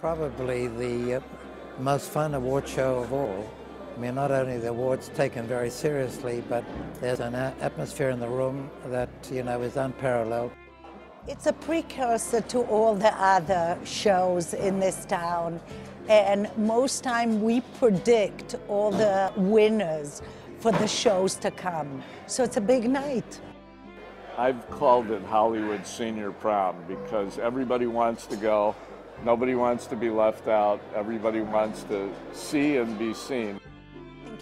probably the most fun award show of all. I mean, not only the awards taken very seriously, but there's an atmosphere in the room that, is unparalleled. It's a precursor to all the other shows in this town, and most time we predict all the winners for the shows to come. So it's a big night. I've called it Hollywood Senior Prom because everybody wants to go, nobody wants to be left out, everybody wants to see and be seen.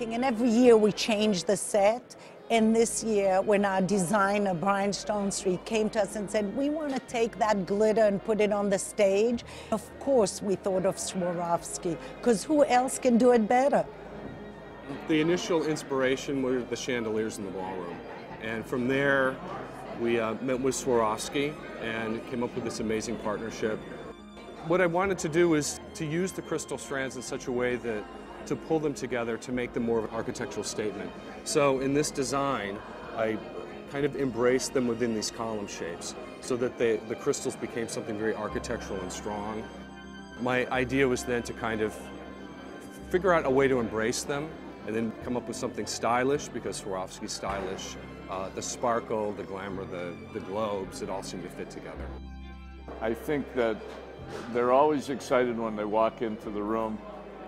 And every year we change the set, and this year when our designer Brian Stonestreet came to us and said, we want to take that glitter and put it on the stage, of course we thought of Swarovski, because who else can do it better? The initial inspiration were the chandeliers in the ballroom, and from there we met with Swarovski and came up with this amazing partnership. What I wanted to do is to use the crystal strands in such a way that to pull them together to make them more of an architectural statement. So in this design, I kind of embraced them within these column shapes so that the crystals became something very architectural and strong. My idea was then to kind of figure out a way to embrace them and then come up with something stylish, because Swarovski's stylish. The sparkle, the glamour, the globes, it all seemed to fit together. I think that they're always excited when they walk into the room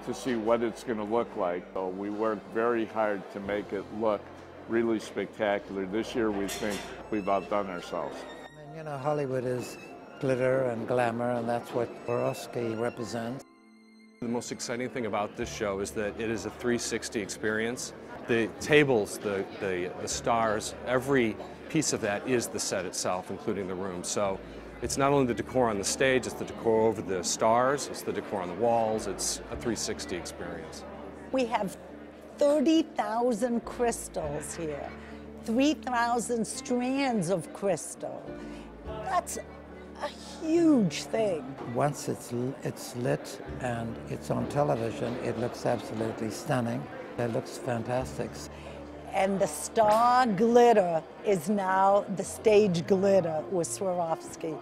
to see what it's going to look like. So we worked very hard to make it look really spectacular. This year we think we've outdone ourselves. I mean, Hollywood is glitter and glamour, and that's what Swarovski represents. The most exciting thing about this show is that it is a 360 experience. The tables, the stars, every piece of that is the set itself, including the room. So it's not only the decor on the stage, it's the decor over the stars, it's the decor on the walls, it's a 360 experience. We have 30,000 crystals here, 3,000 strands of crystal. That's a huge thing. Once it's lit and it's on television, it looks absolutely stunning. It looks fantastic. And the star glitter is now the stage glitter with Swarovski.